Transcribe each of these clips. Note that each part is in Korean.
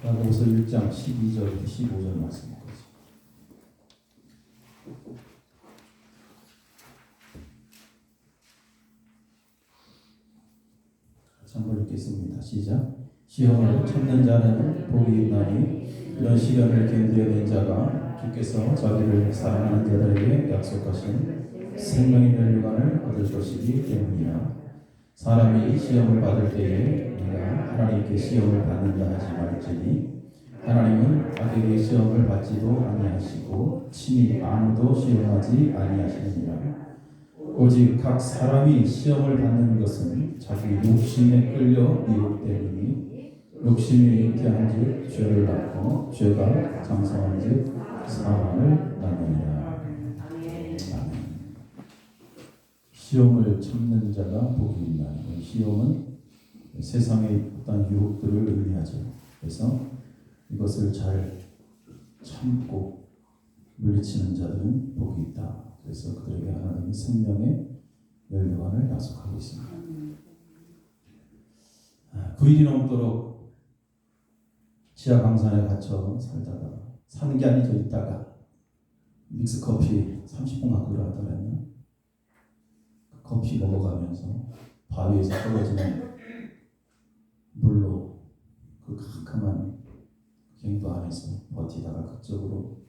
야고보서 1장 12절부터 15절 말씀까지. 한번 읽겠습니다. 시작. 시험을 참는 자는 복이 있나니 이런 시련을 견뎌낸 자가 주께서 자기를 사랑하는 자들에게 약속하신 생명의 멸류관을 얻을 것이기 때문이야. 사람이 시험을 받을 때에 내가 하나님께 시험을 받는다 하지 말지니 하나님은 악에게 시험을 받지도 아니하시고 친히 아무도 시험하지 아니하시느니라. 오직 각 사람이 시험을 받는 것은 자기 욕심에 끌려 미혹되니 욕심이 잉태한즉 죄를 낳고 죄가 장성한즉 사망을 낳느니라. 아멘. 시험을 참는 자가 복이 있나니. 시험은 세상의 어떤 유혹들을 의미하죠. 그래서 이것을 잘 참고 물리치는 자들은 복이 있다. 그래서 그들에게 하나님이 생명의 멸류관을 약속하고 있습니다. 9일이 넘도록 지하 강산에 갇혀 살다가 사는 게 아니죠. 있다가 믹스커피 30분 갖고 일어났다 그랬나? 그 커피 먹어가면서 바위에서 떨어지는 물로 그 캄캄한 갱도 안에서 버티다가 극적으로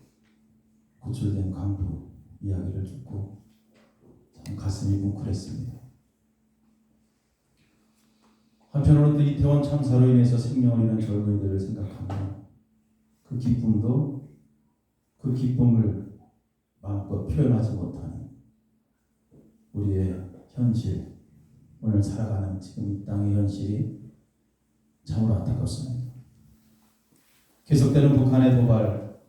구출된 강부 이야기를 듣고 참 가슴이 뭉클했습니다. 한편으로는 이태원 참사로 인해서 생명을 잃은 젊은이들을 생각하며 그 기쁨을 마음껏 표현하지 못하는 우리의 현실, 오늘 살아가는 지금 이 땅의 현실이 참으로 안타깝습니다. 계속되는 북한의 도발,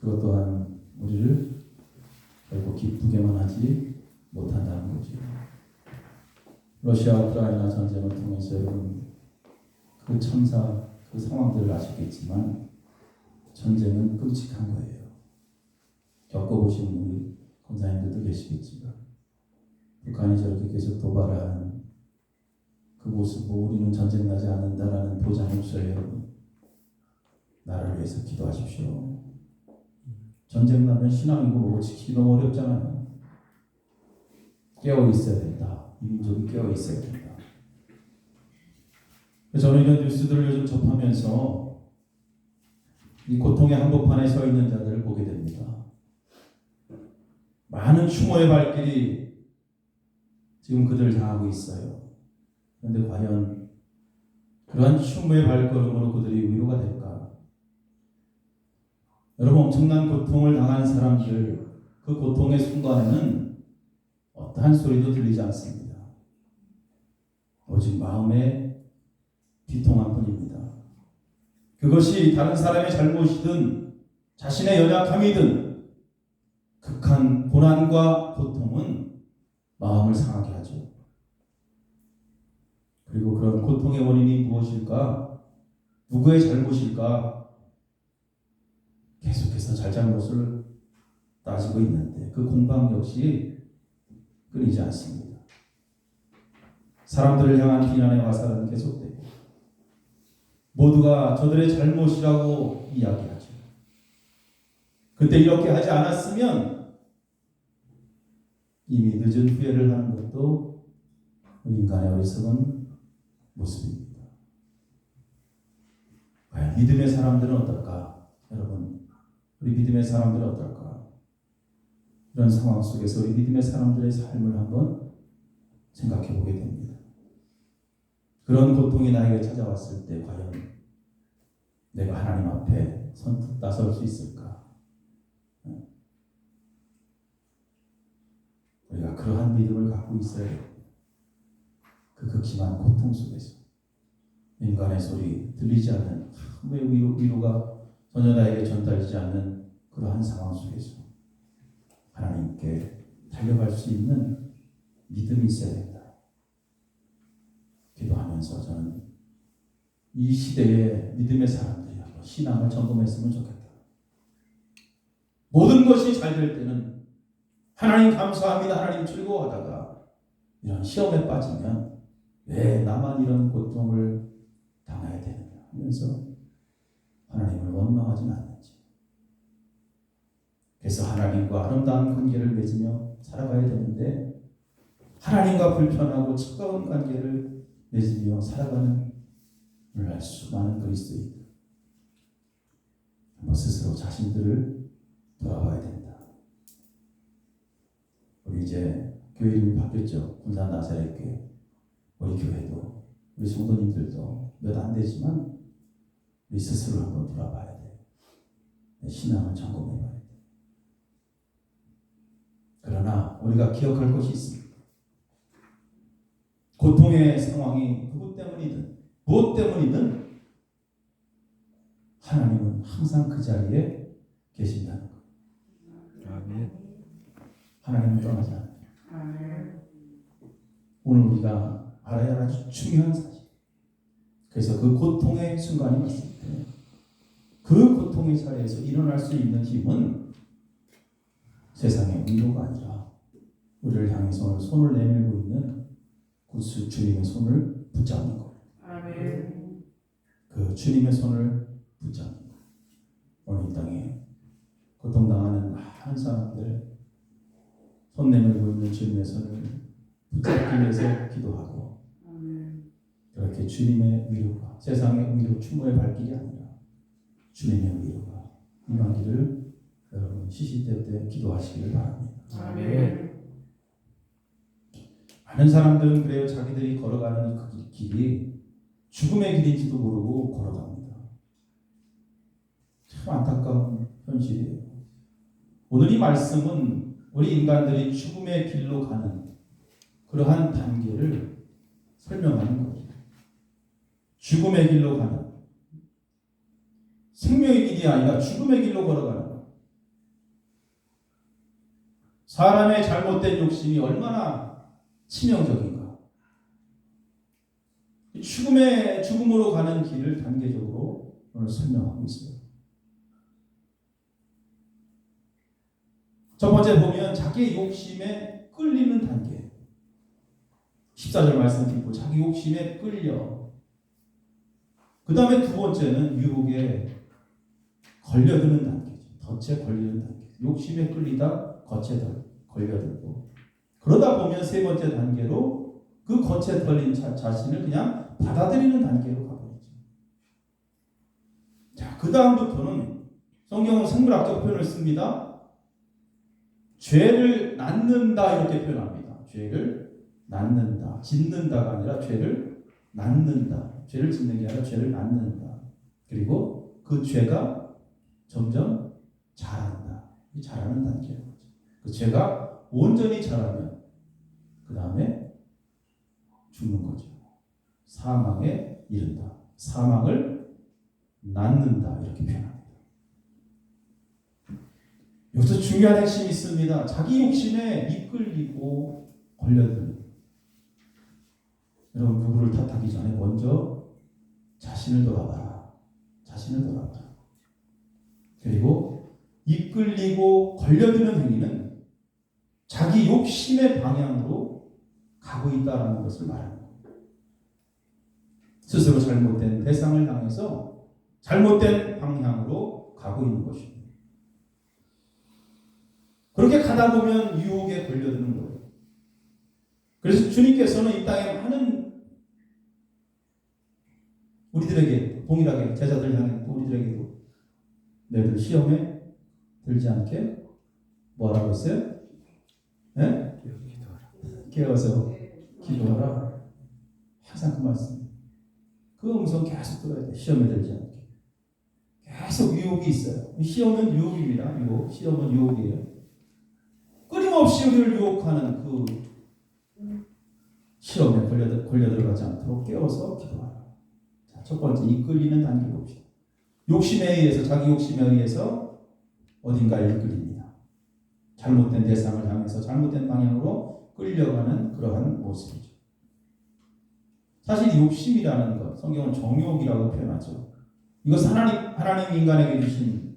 그것 또한 우리를 결국 기쁘게만 하지 못한다는 거죠. 러시아 우크라이나 전쟁을 통해서 여러분 그 참사, 그 상황들을 아시겠지만 전쟁은 끔찍한 거예요. 겪어보신 우리 권사님들도 계시겠지만 북한이 저렇게 계속 도발하는 그 모습, 우리는 전쟁 나지 않는다라는 보장 없어요. 여러분 나라를 위해서 기도하십시오. 전쟁 나면 신앙이고 뭐고 지키기 너무 어렵잖아요. 깨어 있어야 된다. 민족이 깨어 있어야 된다. 저는 이런 뉴스들을 요즘 접하면서 이 고통의 한복판에 서 있는 자들을 보게 됩니다. 많은 추모의 발길이 지금 그들을 향하고 있어요. 그런데 과연 그러한 추모의 발걸음으로 그들이 위로가 될까? 여러분 엄청난 고통을 당한 사람들 그 고통의 순간에는 어떠한 소리도 들리지 않습니다. 오직 마음의 비통한 뿐입니다. 그것이 다른 사람의 잘못이든 자신의 연약함이든 극한 고난과 고통은 마음을 상하게 하죠. 그리고 그런 고통의 원인이 무엇일까? 누구의 잘못일까? 계속해서 잘잘못을 따지고 있는데 그 공방 역시 끊이지 않습니다. 사람들을 향한 비난의 화살은 계속되고 모두가 저들의 잘못이라고 이야기하죠. 그때 이렇게 하지 않았으면 이미 늦은 후회를 하는 것도 인간의 어리석은 모습입니다. 과연 믿음의 사람들은 어떨까? 여러분 우리 믿음의 사람들은 어떨까? 이런 상황 속에서 우리 믿음의 사람들의 삶을 한번 생각해 보게 됩니다. 그런 고통이 나에게 찾아왔을 때 과연 내가 하나님 앞에 선뜻 나설 수 있을까? 우리가 그러한 믿음을 갖고 있어야 됩니다. 그 극심한 고통 속에서 인간의 소리 들리지 않는 위로가 전혀 나에게 전달되지 않는 그러한 상황 속에서 하나님께 달려갈 수 있는 믿음이 있어야 된다. 기도하면서 저는 이 시대의 믿음의 사람들이 한번 신앙을 점검했으면 좋겠다. 모든 것이 잘 될 때는 하나님 감사합니다, 하나님 즐거워하다가 이런 시험에 빠지면 왜 나만 이런 고통을 당해야 되느냐 하면서 하나님을 원망하지는 않는지. 그래서 하나님과 아름다운 관계를 맺으며 살아가야 되는데 하나님과 불편하고 차가운 관계를 맺으며 살아가는 오늘날 수많은 그리스도인들, 한번 스스로 자신들을 돌아봐야 된다. 우리 이제 교회 이름이 바뀌었죠. 군산 나사렛 교회. 우리 교회도 우리 성도님들도 몇 안 되지만 우리 스스로 한번 돌아봐야 돼. 내 신앙을 점검해봐야 돼. 그러나 우리가 기억할 것이 있습니다. 고통의 상황이 누구 때문이든 무엇 때문이든 하나님은 항상 그 자리에 계신다는 것. 아멘. 하나님은 떠나지 않아요. 오늘 우리가 알아야 할 아주 중요한 사실. 그래서 그 고통의 순간이 왔을 때 그 고통의 자리에서 일어날 수 있는 힘은 세상의 위로가 아니라 우리를 향해서 손을 내밀고 있는 그 주님의 손을 붙잡는 것. 아멘. 그 주님의 손을 붙잡는 것. 오늘 이 땅에 고통당하는 많은 사람들 손 내밀고 있는 주님의 손을 붙잡기 위해서 기도하고 그렇게 주님의 위로가 세상의 위로 추모의 발길이 아니라 주님의 위로가 임하기를 여러분 시시때때 기도하시기를 바랍니다. 아멘. 많은 사람들은 그래요. 자기들이 걸어가는 그 길이 죽음의 길인지도 모르고 걸어갑니다. 참 안타까운 현실이에요. 오늘 이 말씀은 우리 인간들이 죽음의 길로 가는 그러한 단계를 설명하는 거죠. 죽음의 길로 가는 생명의 길이 아니라 죽음의 길로 걸어가는 것. 사람의 잘못된 욕심이 얼마나 치명적인가. 죽음으로 가는 길을 단계적으로 오늘 설명하고 있어요. 첫 번째 보면 자기 욕심에 끌리는 단계. 14절 말씀 듣고 자기 욕심에 끌려. 그 다음에 두 번째는 유혹에 걸려드는 단계죠. 덫에 걸리는 단계. 욕심에 끌리다 덫에 걸려들고. 그러다 보면 세 번째 단계로 그 덫에 걸린 자신을 그냥 받아들이는 단계로 가버리죠. 자, 그 다음부터는 성경은 생물학적 표현을 씁니다. 죄를 낳는다 이렇게 표현합니다. 죄를 낳는다. 짓는다가 아니라 죄를 낳는다. 죄를 짓는 게 아니라 죄를 낳는다. 그리고 그 죄가 점점 자란다. 자라는 단계예요. 그 죄가 온전히 자라면 그 다음에 죽는 거죠. 사망에 이른다. 사망을 낳는다. 이렇게 표현합니다. 여기서 중요한 핵심이 있습니다. 자기 욕심에 이끌리고 걸려드는. 여러분 누구를 탓하기 전에 먼저 자신을 돌아봐라. 자신을 돌아봐라. 그리고 이끌리고 걸려드는 행위는 자기 욕심의 방향으로 가고 있다는 것을 말하는 겁니다. 스스로 잘못된 대상을 향해서 잘못된 방향으로 가고 있는 것입니다. 그렇게 가다 보면 유혹에 걸려드는 거예요. 그래서 주님께서는 이 땅에 많은 우리들에게 동일하게 제자들 향해 우리들에게도 너희들 시험에 들지 않게 뭐라고 했어요? 네? 깨어서 기도하라. 항상 그 말씀. 그 음성 계속 들어야 돼. 시험에 들지 않게. 계속 유혹이 있어요. 시험은 유혹입니다. 유혹. 시험은 유혹이에요. 끊임없이 우리를 유혹하는 그 시험에 걸려 들어가지 않도록 깨워서 기도하라. 자, 첫 번째 이끌리는 단계 봅시다. 욕심에 의해서 자기 욕심에 의해서 어딘가에 이끌립니다. 잘못된 대상을 향해서 잘못된 방향으로 끌려가는 그러한 모습이죠. 사실 욕심이라는 것, 성경은 정욕이라고 표현하죠. 이것은 하나님 인간에게 주신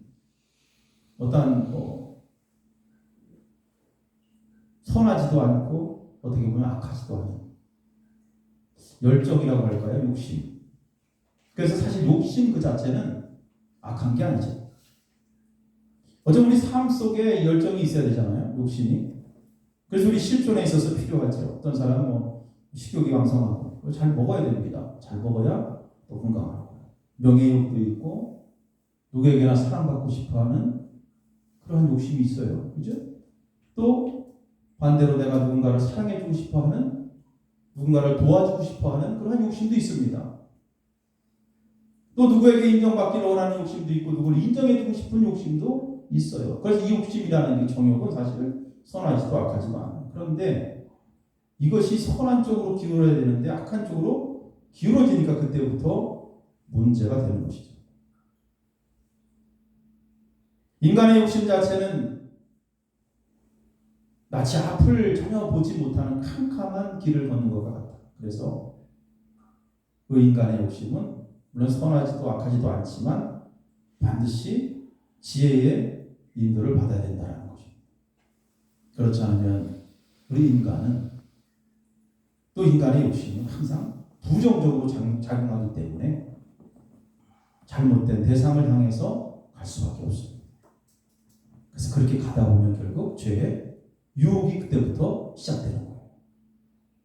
어떠한 선하지도 않고 어떻게 보면 악하지도 않은 열정이라고 할까요? 욕심. 그래서 사실 욕심 그 자체는 악한 게 아니죠. 어차피 우리 삶 속에 열정이 있어야 되잖아요. 욕심이. 그래서 우리 실존에 있어서 필요하죠. 어떤 사람은 뭐 식욕이 왕성하고 잘 먹어야 됩니다. 잘 먹어야 또 건강하고 명예욕도 있고 누구에게나 사랑받고 싶어하는 그러한 욕심이 있어요. 그죠? 또 반대로 내가 누군가를 사랑해주고 싶어하는 누군가를 도와주고 싶어하는 그러한 욕심도 있습니다. 또 누구에게 인정받기를 원하는 욕심도 있고 누구를 인정해주고 싶은 욕심도 있어요. 그래서 이 욕심이라는 게 정욕은 사실 선하지도 악하지도 않아요. 그런데 이것이 선한 쪽으로 기울어야 되는데 악한 쪽으로 기울어지니까 그때부터 문제가 되는 것이죠. 인간의 욕심 자체는 낯이 앞을 전혀 보지 못하는 캄캄한 길을 걷는 것과 같다. 그래서 그 인간의 욕심은 물론 선하지도 악하지도 않지만 반드시 지혜의 인도를 받아야 된다는 것입니다. 그렇지 않으면 우리 인간은 또 인간의 욕심은 항상 부정적으로 작용하기 때문에 잘못된 대상을 향해서 갈 수밖에 없습니다. 그래서 그렇게 가다 보면 결국 죄의 유혹이 그때부터 시작되는 거예요.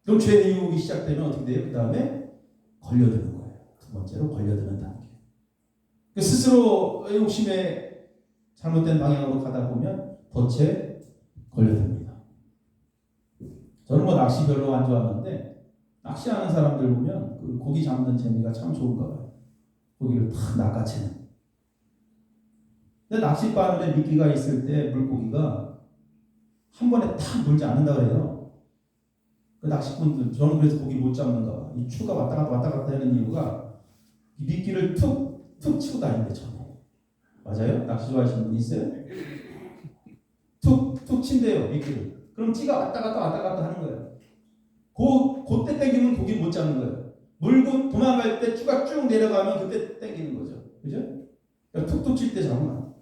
그럼 죄의 유혹이 시작되면 어떻게 돼요? 그 다음에 걸려드는 거예요. 두 번째로 걸려드는 단계. 스스로 욕심에 잘못된 방향으로 가다 보면 덫에 걸려듭니다. 저는 뭐 낚시 별로 안 좋아하는데 낚시하는 사람들 보면 그 고기 잡는 재미가 참 좋은가 봐요. 고기를 탁 낚아채는. 근데 낚싯바늘에 미끼가 있을 때 물고기가 한 번에 탁 물지 않는다 그래요. 그 낚시꾼들, 저는 그래서 고기 못 잡는가 봐. 이 추가 왔다 갔다 하는 이유가 이 미끼를 툭 치고 다니는데 저는. 맞아요? 낚시 좋아하시는 분 있어요? 툭 친대요, 미끼를. 그럼 찌가 왔다 갔다 하는 거예요. 그때 땡기면 고기 못 잡는 거예요. 물고 도망갈 때 쭈가 쭉 내려가면 그때 땡기는 거죠. 그죠? 그러니까 툭툭 칠 때 잡으면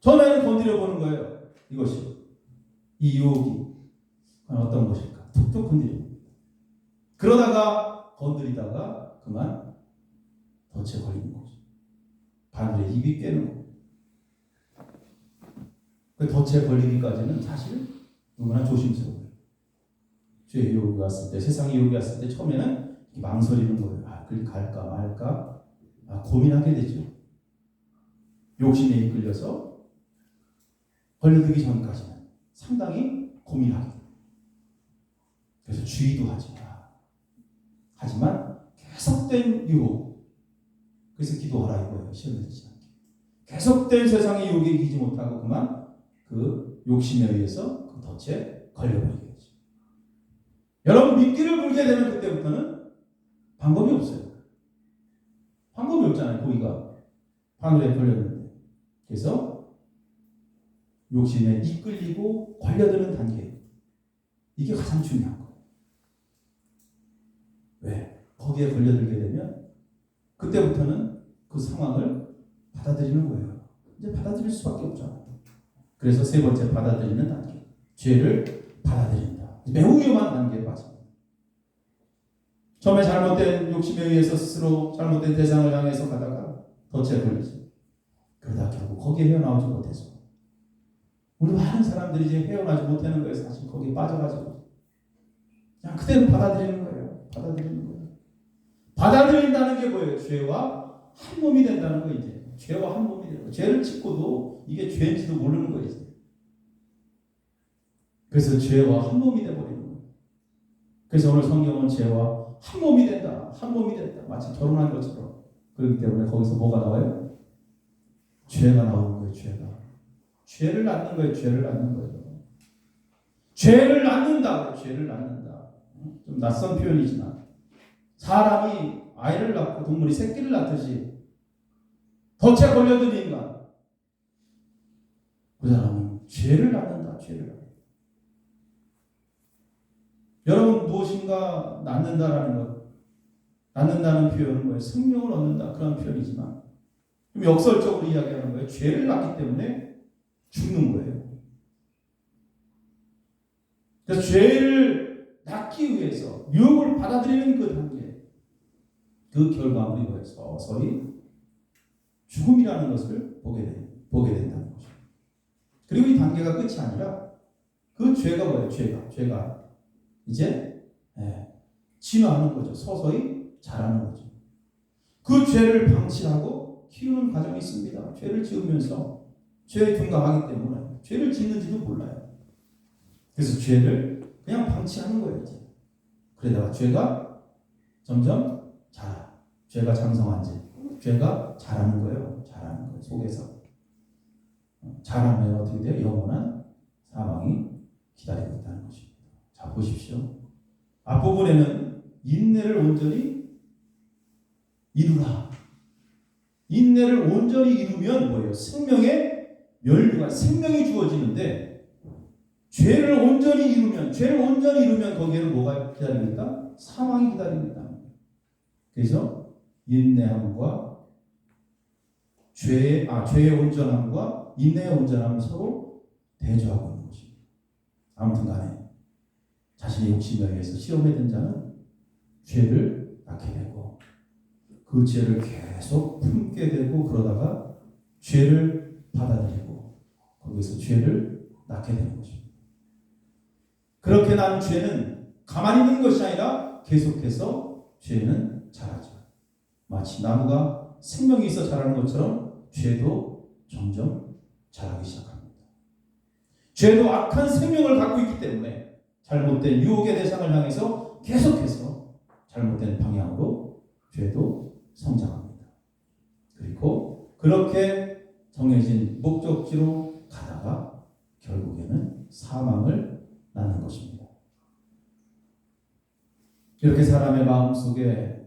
처음에는 건드려 보는 거예요. 이것이. 이 유혹이 어떤 것일까? 툭툭 건드려. 그러다가 건드리다가 그만 덫에 걸리는 거죠. 바늘에 입이 깨는 거예요. 그 덫에 걸리기까지는 사실 누구나 조심스러워요. 죄의 유혹이 왔을 때, 세상의 유혹이 왔을 때 처음에는 망설이는 거예요. 그리 갈까 말까 고민하게 되죠. 욕심에 이끌려서 걸려들기 전까지는 상당히 고민하게 돼요. 그래서 주의도 하지 마. 하지만 계속된 유혹. 그래서 기도하라 이거예요. 시험 되지 않게. 계속된 세상의 유혹에 이기지 못하고 그만 그 욕심에 의해서 그 덫에 걸려버리겠죠. 여러분 미끼를 물게 되면 그때부터는 방법이 없어요. 방법이 없잖아요. 고기가 바늘에 걸렸는데. 그래서 욕심에 이끌리고 걸려드는 단계. 이게 가장 중요한 거예요. 왜? 거기에 걸려들게 되면 그때부터는 그 상황을 받아들이는 거예요. 이제 받아들일 수밖에 없잖아요. 그래서 세 번째 받아들이는 단계. 죄를 받아들인다. 매우 위험한 단계에 빠집니다. 처음에 잘못된 욕심에 의해서 스스로 잘못된 대상을 향해서 가다가 덫에 걸리지. 그러다 결국 거기에 헤어나오지 못해서 우리 많은 사람들이 이제 헤어나지 못하는 거예요. 사실 거기에 빠져가지고 그냥 그대로 받아들이는 거예요. 받아들이는 거예요. 받아들인다는 게 뭐예요? 죄와 한 몸이 된다는 거 이제. 죄와 한 몸이 되는 거예요. 죄를 짓고도 이게 죄인지도 모르는 거예요. 이제. 그래서 죄와 한 몸이 돼버리는 거예요. 그래서 오늘 성경은 죄와 한 몸이 된다. 한 몸이 된다. 마치 결혼한 것처럼. 그렇기 때문에 거기서 뭐가 나와요? 죄가 나오는 거예요. 죄가. 죄를 낳는 거예요. 죄를 낳는 거예요. 죄를 낳는다. 죄를 낳는다. 좀 낯선 표현이지만 사람이 아이를 낳고 동물이 새끼를 낳듯이 덫에 걸려든 인간 그 사람은 죄를 낳는다. 죄를 낳는다. 여러분 무엇인가 낳는다라는 것 낳는다는 표현은 뭐예요? 생명을 얻는다 그런 표현이지만 좀 역설적으로 이야기하는 거예요. 죄를 낳기 때문에 죽는 거예요. 그래서 죄를 낳기 위해서 유혹을 받아들이는 그 단계 그 결과물이 뭐예요? 서서히 죽음이라는 것을 보게 된다는 거죠. 그리고 이 단계가 끝이 아니라 그 죄가 뭐예요? 죄가 이제 진화하는 거죠. 서서히 자라는 거죠. 그 죄를 방치하고 키우는 과정이 있습니다. 죄를 지으면서 죄에 둔감하기 때문에 죄를 짓는지도 몰라요. 그래서 죄를 그냥 방치하는 거예요. 이제. 그러다가 죄가 점점 자라. 죄가 장성한지 죄가 자라는 거예요. 자라는 거예요. 속에서. 자라면 어떻게 돼요? 영원한 사망이 기다리고 있다는 것입니다. 자, 보십시오. 앞부분에는 인내를 온전히 이루라. 인내를 온전히 이루면 뭐예요? 생명의 면류가 생명이 주어지는데 죄를 온전히 이루면 거기에는 뭐가 기다리고 있다? 사망이 기다리고 있다. 그래서 인내함과 죄의 온전함과 인내의 온전함을 서로 대조하고 있는 것입니다. 아무튼 간에 자신의 욕심에 의해서 시험에 든 자는 죄를 낳게 되고 그 죄를 계속 품게 되고 그러다가 죄를 받아들이고 거기서 죄를 낳게 되는 것입니다. 그렇게 난 죄는 가만히 있는 것이 아니라 계속해서 죄는 자라죠. 마치 나무가 생명이 있어 자라는 것처럼 죄도 점점 자라기 시작합니다. 죄도 악한 생명을 갖고 있기 때문에 잘못된 유혹의 대상을 향해서 계속해서 잘못된 방향으로 죄도 성장합니다. 그리고 그렇게 정해진 목적지로 가다가 결국에는 사망을 낳는 것입니다. 이렇게 사람의 마음속에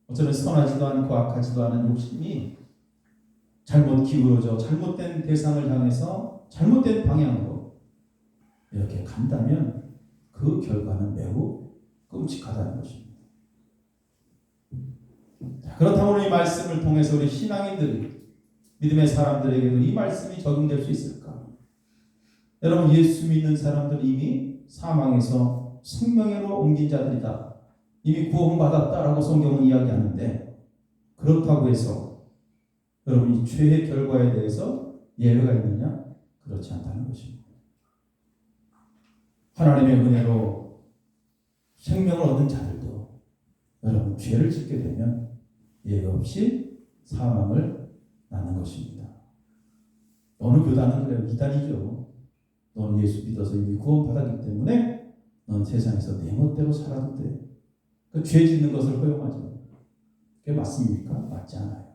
어쩌면 선하지도 않고 악하지도 않은 욕심이 잘못 기울어져 잘못된 대상을 향해서 잘못된 방향으로 이렇게 간다면 그 결과는 매우 끔찍하다는 것입니다. 그렇다면 오늘 이 말씀을 통해서 우리 신앙인들이 믿음의 사람들에게도 이 말씀이 적용될 수 있을까? 여러분, 예수 믿는 사람들 이미 사망에서 생명으로 옮긴 자들이다. 이미 구원받았다라고 성경은 이야기하는데 그렇다고 해서 여러분 이 죄의 결과에 대해서 예외가 있느냐? 그렇지 않다는 것입니다. 하나님의 은혜로 생명을 얻은 자들도 여러분 죄를 짓게 되면 예외 없이 사망을 낳는 것입니다. 어느 교단은 그래요. 이단이죠. 넌 예수 믿어서 이미 구원받았기 때문에 넌 세상에서 내 멋대로 살아도 돼. 그 죄 짓는 것을 허용하죠. 그게 맞습니까? 맞지 않아요.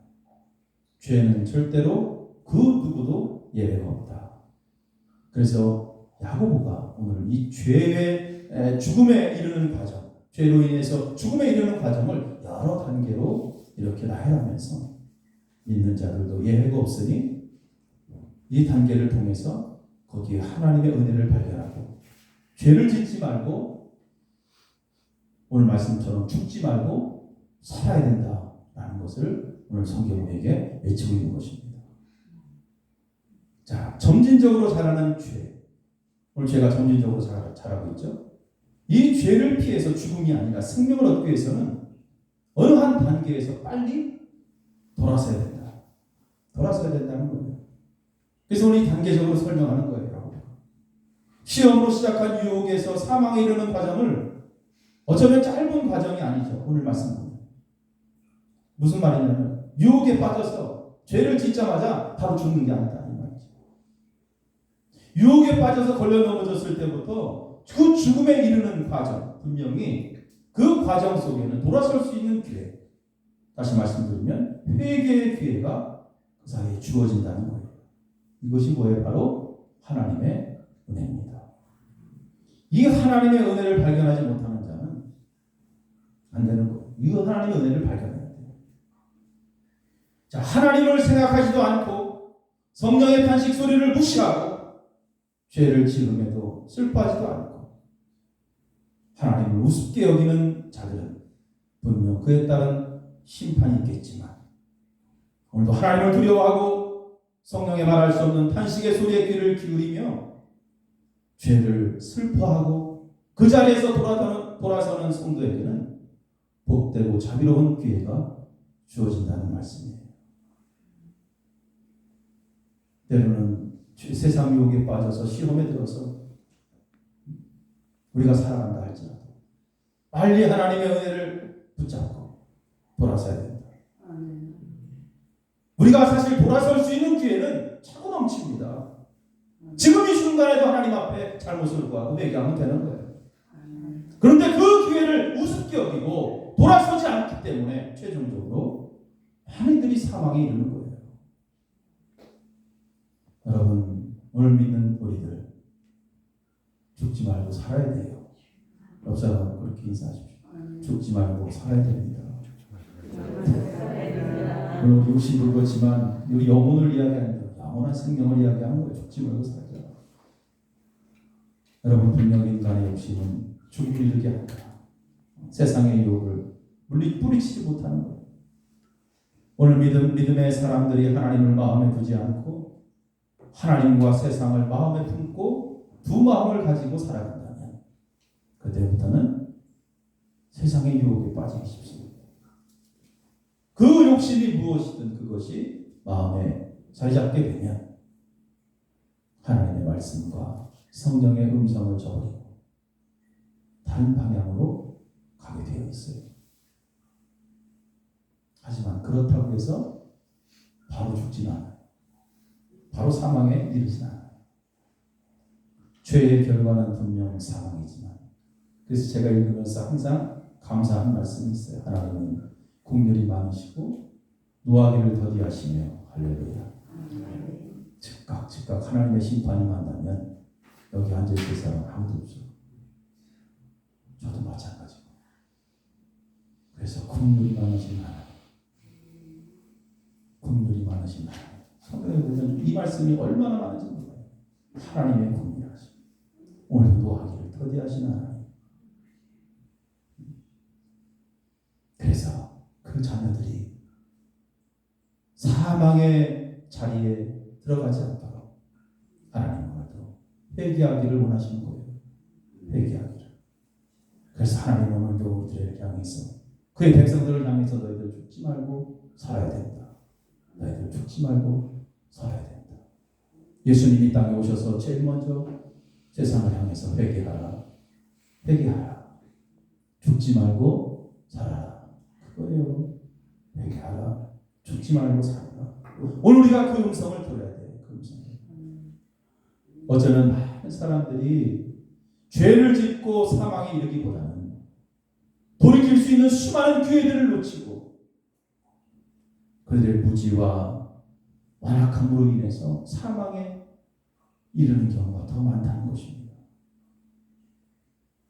죄는 절대로 그 누구도 예외가 없다. 그래서 야고보가 오늘 이 죄의 죽음에 이르는 과정, 죄로 인해서 죽음에 이르는 과정을 여러 단계로 이렇게 나열하면서 믿는 자들도 예외가 없으니 이 단계를 통해서 거기에 하나님의 은혜를 발견하고 죄를 짓지 말고 오늘 말씀처럼 죽지 말고 살아야 된다라는 것을 오늘 성경은 우리에게 외치고 있는 것입니다. 자, 점진적으로 자라는 죄. 오늘 죄가 점진적으로 자라고 있죠. 이 죄를 피해서 죽음이 아니라 생명을 얻기 위해서는 어느 한 단계에서 빨리 돌아서야 된다. 돌아서야 된다는 거예요. 그래서 우리 단계적으로 설명하는 거예요. 시험으로 시작한 유혹에서 사망에 이르는 과정을 어쩌면 짧은 과정이 아니죠. 오늘 말씀은. 무슨 말이냐면 유혹에 빠져서 죄를 짓자마자 바로 죽는 게 아니다. 이 말이죠. 유혹에 빠져서 걸려 넘어졌을 때부터 그 죽음에 이르는 과정, 분명히 그 과정 속에는 돌아설 수 있는 기회. 다시 말씀드리면 회개의 기회가 그 사이에 주어진다는 거예요. 이것이 뭐예요? 바로 하나님의 은혜입니다. 이 하나님의 은혜를 발견하지 못하는 자는 안 되는 거예요. 이 하나님의 은혜를 발견해야 돼요. 자, 하나님을 생각하지도 않고 성령의 탄식 소리를 무시하고 죄를 지음에도 슬퍼하지도 않고 하나님을 우습게 여기는 자들은 분명 그에 따른 심판이 있겠지만 오늘도 하나님을 두려워하고 성령의 말할 수 없는 탄식의 소리에 귀를 기울이며 죄를 슬퍼하고 그 자리에서 돌아서는 성도에게는 복되고 자비로운 기회가 주어진다는 말씀이에요. 때로는 세상 유혹에 빠져서 시험에 들어서 우리가 살아간다 할지라도 빨리 하나님의 은혜를 붙잡고 돌아서야 된다. 우리가 사실 돌아설 수 있는 기회는 차고 넘칩니다. 지금 이 순간에도 하나님 앞에 잘못을 구하고 회개하면 되는 거예요. 그런데 그 기회를 우습게 여기고 돌아서지 않기 때문에 최종적으로 많은 이들이 사망에 이르는 거예요. 여러분, 오늘 믿는 우리들 죽지 말고 살아야 돼요. 옆 사람은 그렇게 인사하십시오. 죽지 말고 살아야 됩니다. 물론 육신이 그렇지만 우리 영혼을 이야기하는 거예요. 영원한 생명을 이야기하는 거예요. 죽지 말고 살자. 여러분, 분명히 인간의 욕심은 죽음을 이르게 한다. 세상의 유혹을 뿌리치지 못하는 거예요. 오늘 믿음의 사람들이 하나님을 마음에 두지 않고 하나님과 세상을 마음에 품고 두 마음을 가지고 살아간다면 그때부터는 세상의 유혹에 빠지기 쉽습니다. 그 욕심이 무엇이든 그것이 마음에 자리 잡게 되면 하나님의 말씀과 성령의 음성을 저버리고 다른 방향으로 가게 되어 있어요. 하지만 그렇다고 해서 바로 죽지는 않아요. 바로 사망에 이르진 않아요. 죄의 결과는 분명 사망이지만, 그래서 제가 읽으면서 항상 감사한 말씀이 있어요. 하나님은 긍휼이 많으시고 노하기를 더디하시며 할렐루야. 즉각 하나님의 심판이 만나면 여기 앉아있을 사람 아무도 없어요. 저도 마찬가지고. 그래서 긍휼이 많으신 하나님, 긍휼이 많으신 하나님. 성경에 보면 이 말씀이 얼마나 많은지 몰라요. 하나님의 긍휼하심. 오늘도 노하기를 더디하신 하나님. 그래서 그 자녀들이 사망의 자리에 들어가지 않도록 하나님 오늘도 회개하기를 원하시는 거예요. 회개하기를. 그래서 하나님 오늘도 우리들을 향해서 그의 백성들을 향해서 너희들 죽지 말고 살아야 된다. 너희들 죽지 말고 살아야 된다. 예수님이 땅에 오셔서 제일 먼저 세상을 향해서 회개하라. 회개하라. 죽지 말고 살아라. 그거예요. 회개하라. 죽지 말고 살아라. 오늘 우리가 그 음성을 들어야 돼요. 그 음성을. 어제는 많은 사람들이 죄를 짓고 사망에 이르기보다는 돌이킬 수 있는 수많은 기회들을 놓치고 그들의 무지와 완악함으로 인해서 사망에 이르는 경우가 더 많다는 것입니다.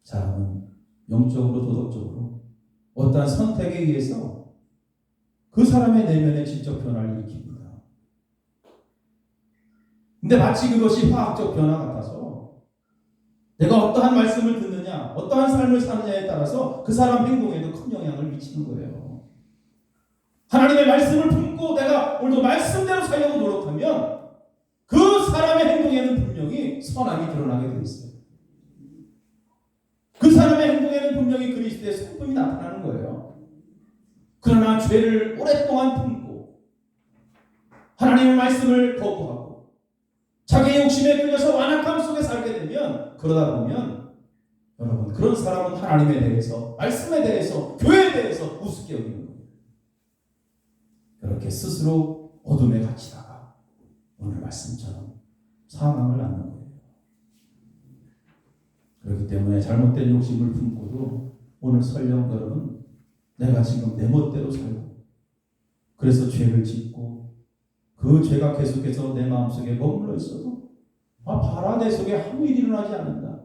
사람은 영적으로 도덕적으로 어떠한 선택에 의해서 그 사람의 내면에 질적 변화를 일으킵니다. 근데 마치 그것이 화학적 변화 같아서 내가 어떠한 말씀을 듣느냐, 어떠한 삶을 사느냐에 따라서 그 사람 행동에도 큰 영향을 미치는 거예요. 하나님의 말씀을 품고 내가 오늘도 말씀대로 살려고 노력하면 그 사람의 행동에는 분명히 선함이 드러나게 되어 있어요. 그 사람의 행동에는 분명히 그리스도의 성품이 나타나는 거예요. 그러나 죄를 오랫동안 품고 하나님의 말씀을 거부하고 자기의 욕심에 끌려서 완악함 속에 살게 되면 그러다 보면 여러분 그런 사람은 하나님에 대해서 말씀에 대해서 교회에 대해서 우습게 여기는 거예요. 그렇게 스스로 어둠에 갇히다가 오늘 말씀처럼 사망을 낳는 거예요. 그렇기 때문에 잘못된 욕심을 품고도 오늘 설령 여러분 내가 지금 내 멋대로 살고 그래서 죄를 짓고 그 죄가 계속해서 내 마음속에 머물러 있어도 봐라 내 속에 아무 일이 일어나지 않는다.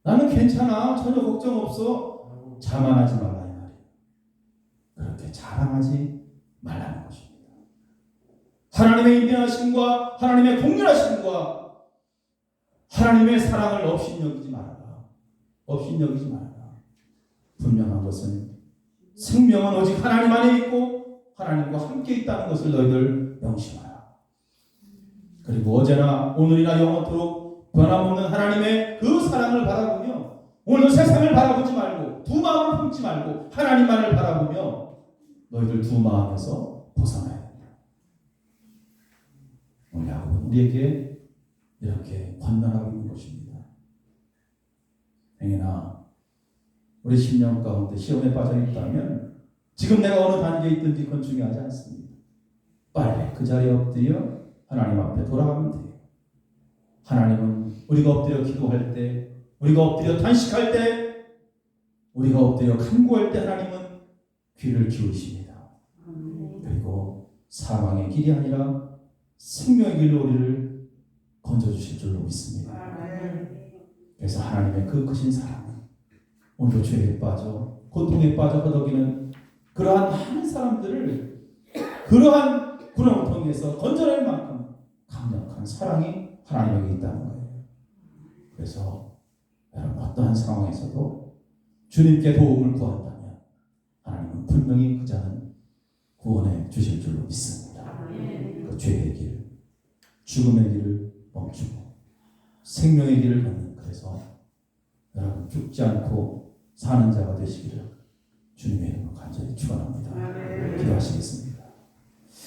나는 괜찮아. 전혀 걱정 없어. 자만하지 말라 이 말이에요. 그렇게 자랑하지 말라는 것입니다. 하나님의 인내하심과 하나님의 공률하심과 하나님의 사랑을 업신여기지 말아라. 업신여기지 말아라. 분명한 것은 생명은 오직 하나님 안에 있고 하나님과 함께 있다는 것을 너희들 명심하라. 그리고 어제나 오늘이나 영원토록 변함없는 하나님의 그 사랑을 바라보며 오늘도 세상을 바라보지 말고 두 마음을 품지 말고 하나님만을 바라보며 너희들 두 마음에서 벗어나야 된다. 오늘 야곱은 우리에게 이렇게 권면하고 있는 것입니다. 행여나 우리 심령 가운데 시험에 빠져 있다면 지금 내가 어느 단계에 있든지 그건 중요하지 않습니다. 빨리 그 자리에 엎드려 하나님 앞에 돌아가면 돼요. 하나님은 우리가 엎드려 기도할 때, 우리가 엎드려 단식할 때, 우리가 엎드려 간구할 때 하나님은 귀를 기울이십니다. 그리고 사망의 길이 아니라 생명의 길로 우리를 건져주실 줄로 믿습니다. 그래서 하나님의 그 크신 사랑은 오늘도 죄에 빠져 고통에 빠져 허덕이는 그러한 많은 사람들을 그러한 구렁텅이에서 건져낼 만큼 강력한 사랑이 하나님에게 있다는 거예요. 그래서 여러분 어떠한 상황에서도 주님께 도움을 구한다면 하나님은 분명히 그 자는 구원해 주실 줄로 믿습니다. 그 죄의 길, 죽음의 길을 멈추고 생명의 길을 걷는, 그래서 여러분 죽지 않고 사는 자가 되시기를 주님의 이름으로 간절히 축원합니다. 기도하시겠습니다.